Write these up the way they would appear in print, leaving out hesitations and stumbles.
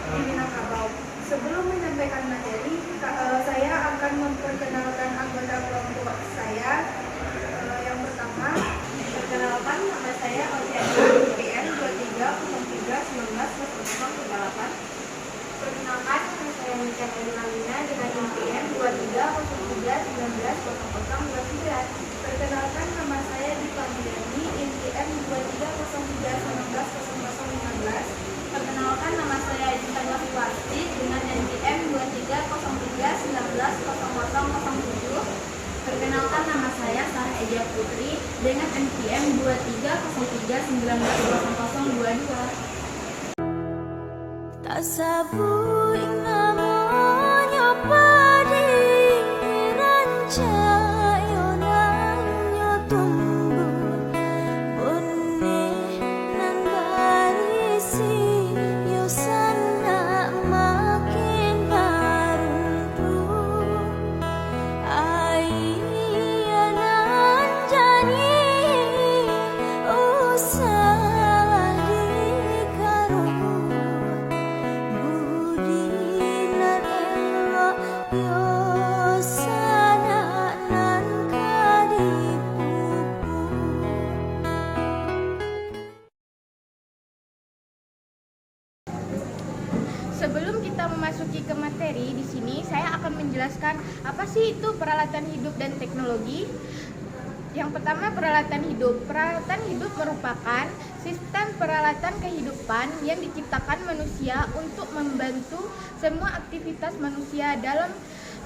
di Minangkabau. Sebelum menyampaikan materi, saya akan memperkenalkan anggota kelompok saya. Yang pertama, perkenalkan nama saya Oceana IPN 2303190038. Perkenalkan nama saya Nica Lalina dengan IPN 2303190029. Perkenalkan nama saya Dipa Diani IPN 2303190015. Perkenalkan nama saya Edita Wafiwati dengan NPM 2303190007. Perkenalkan nama saya Sarah Eja Putri dengan NPM 2303190022. Tak sabu ing namanya padi rancak yo nanyo tumbuh benih nan barisi yo sana makin haruntuh ayanan jani usah dikaruh budinan elok yo sana nan kadipupu. Sebelum kita memasuki ke materi, di sini saya akan menjelaskan apa sih itu peralatan hidup dan teknologi. Yang pertama, peralatan hidup. Peralatan hidup merupakan sistem peralatan kehidupan yang diciptakan manusia untuk membantu semua aktivitas manusia dalam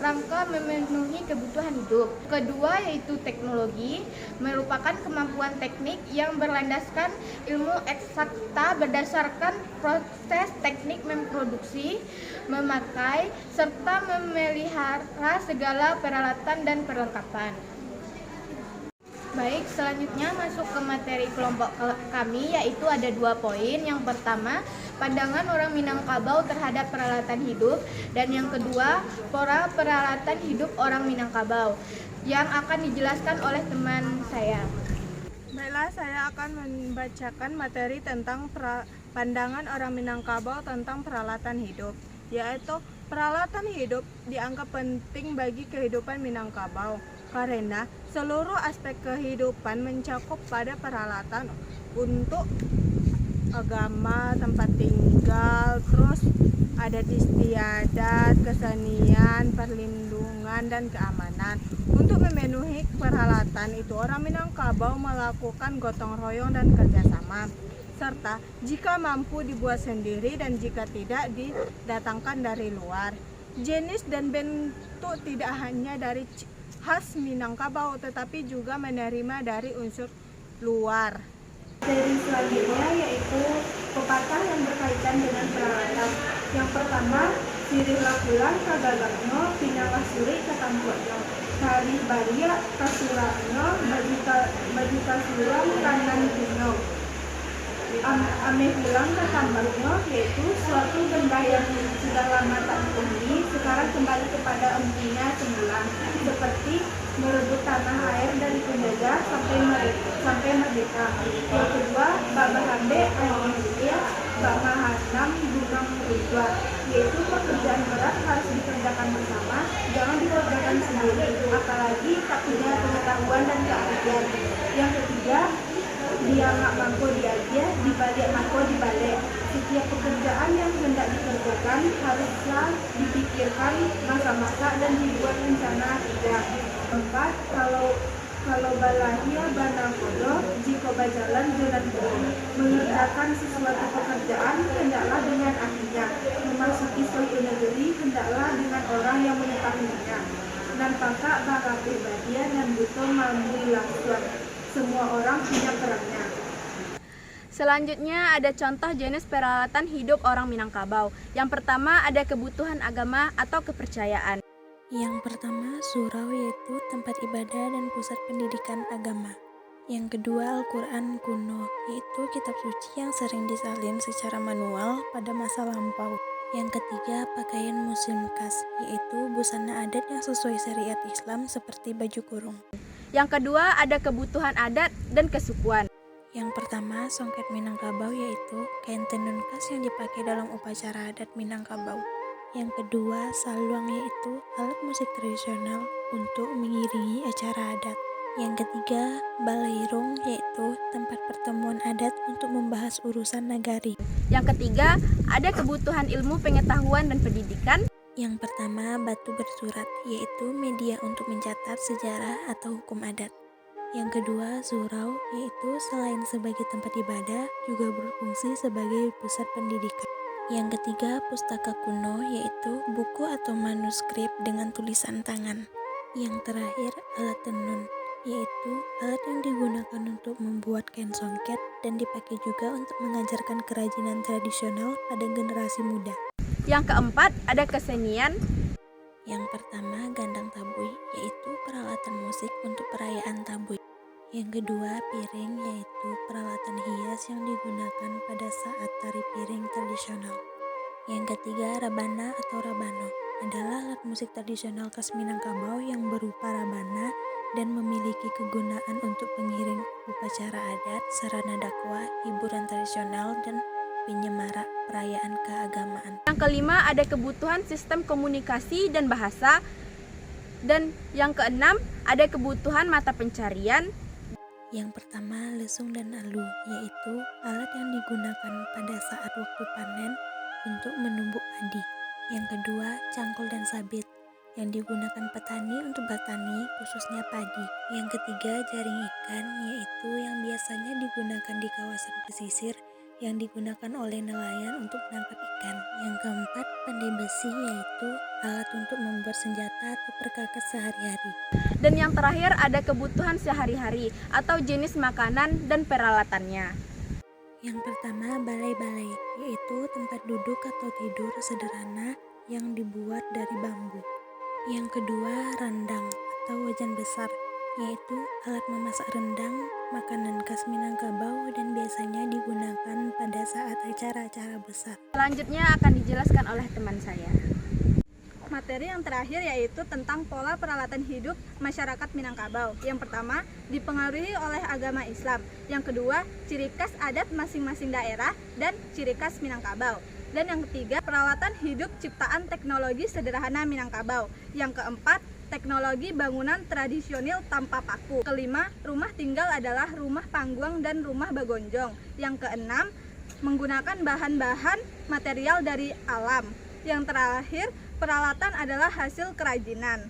rangka memenuhi kebutuhan hidup. Kedua yaitu teknologi, merupakan kemampuan teknik yang berlandaskan ilmu eksakta berdasarkan proses teknik memproduksi, memakai, serta memelihara segala peralatan dan perlengkapan. Baik, selanjutnya masuk ke materi kelompok kami, yaitu ada 2 poin. Yang pertama, pandangan orang Minangkabau terhadap peralatan hidup, dan yang kedua, pola peralatan hidup orang Minangkabau yang akan dijelaskan oleh teman saya. Baiklah, saya akan membacakan materi tentang pandangan orang Minangkabau tentang peralatan hidup, yaitu peralatan hidup dianggap penting bagi kehidupan Minangkabau karena seluruh aspek kehidupan mencakup pada peralatan untuk agama, tempat tinggal, terus adat istiadat, kesenian, perlindungan, dan keamanan. Untuk memenuhi peralatan itu, orang Minangkabau melakukan gotong royong dan kerjasama, serta jika mampu dibuat sendiri dan jika tidak didatangkan dari luar. Jenis dan bentuk tidak hanya dari khas Minangkabau tetapi juga menerima dari unsur luar. Materi selanjutnya yaitu pepatah yang berkaitan dengan peralatan. Yang pertama, sirih lakulan kagagakno pinangah suri katampuakno. Kali baria kasurano baju kasuram kanan kuno. Ame hilang ketambakno, yaitu suatu benda yang sudah lama tak ditemui sekarang kembali kepada empunya semula, seperti merebut tanah air dari penjajah sampai merdeka. Yang kedua, bak bahambe ayah bak mahanam gunung rudwa, yaitu pekerjaan berat harus dikerjakan bersama, jangan dikerjakan sendiri, apalagi tak punya pengetahuan dan keahlian. Yang ketiga, dia nggak mampu diajar, dibalik mampu dibalik. Setiap pekerjaan yang hendak dikerjakan haruslah dipikirkan masa-masa dan dibuat rencana tidak. 4. Kalau balahia banang kodo, jika berjalan jalan burung. Mengerjakan sesuatu pekerjaan hendaklah dengan ahlinya. Memasuki suatu negeri hendaklah dengan orang yang mengetahuinya. Dan pakak bakal pribadian dan butuh mampu lakukan. Semua orang punya perannya. Selanjutnya ada contoh jenis peralatan hidup orang Minangkabau. Yang pertama ada kebutuhan agama atau kepercayaan. Yang pertama, surau yaitu tempat ibadah dan pusat pendidikan agama. Yang kedua, Al-Quran kuno, yaitu kitab suci yang sering disalin secara manual pada masa lampau. Yang ketiga, pakaian muslim khas, yaitu busana adat yang sesuai syariat Islam seperti baju kurung. Yang kedua ada kebutuhan adat dan kesukuan. Yang pertama, songket Minangkabau, yaitu kain tenun khas yang dipakai dalam upacara adat Minangkabau. Yang kedua, saluang, yaitu alat musik tradisional untuk mengiringi acara adat. Yang ketiga, balairung, yaitu tempat pertemuan adat untuk membahas urusan nagari. Yang ketiga, ada kebutuhan ilmu pengetahuan dan pendidikan. Yang pertama, batu bersurat, yaitu media untuk mencatat sejarah atau hukum adat. Yang kedua, surau, yaitu selain sebagai tempat ibadah, juga berfungsi sebagai pusat pendidikan. Yang ketiga, pustaka kuno, yaitu buku atau manuskrip dengan tulisan tangan. Yang terakhir, alat tenun, yaitu alat yang digunakan untuk membuat kain songket dan dipakai juga untuk mengajarkan kerajinan tradisional pada generasi muda. Yang keempat, ada kesenian. Yang pertama, gandang tabuy, yaitu peralatan musik untuk perayaan tabuy. Yang kedua, piring, yaitu peralatan hias yang digunakan pada saat tari piring tradisional. Yang ketiga, rabana atau rabano adalah alat musik tradisional khas Minangkabau yang berupa rabana dan memiliki kegunaan untuk pengiring upacara adat, sarana dakwah, hiburan tradisional, dan penyemarak perayaan keagamaan. Yang kelima, ada kebutuhan sistem komunikasi dan bahasa. Dan yang keenam, ada kebutuhan mata pencarian. Yang pertama, lesung dan alu, yaitu alat yang digunakan pada saat waktu panen untuk menumbuk padi. Yang kedua, cangkul dan sabit, yang digunakan petani untuk bertani, khususnya padi. Yang ketiga, jaring ikan, yaitu yang biasanya digunakan di kawasan pesisir, yang digunakan oleh nelayan untuk menangkap ikan. Yang keempat, pandai besi, yaitu alat untuk membuat senjata atau perkakas sehari-hari. Dan yang terakhir, ada kebutuhan sehari-hari atau jenis makanan dan peralatannya. Yang pertama, balai-balai, yaitu tempat duduk atau tidur sederhana yang dibuat dari bambu. Yang kedua, randang atau wajan besar, yaitu alat memasak rendang, makanan khas Minangkabau dan biasanya digunakan pada saat acara-acara besar. Selanjutnya akan dijelaskan oleh teman saya. Materi yang terakhir yaitu tentang pola peralatan hidup masyarakat Minangkabau. Yang pertama, dipengaruhi oleh agama Islam. Yang kedua, ciri khas adat masing-masing daerah dan ciri khas Minangkabau. Dan yang ketiga, peralatan hidup ciptaan teknologi sederhana Minangkabau. Yang keempat, teknologi bangunan tradisional tanpa paku. Kelima, rumah tinggal adalah rumah panggung dan rumah bagonjong. Yang keenam, menggunakan bahan-bahan material dari alam. Yang terakhir, peralatan adalah hasil kerajinan.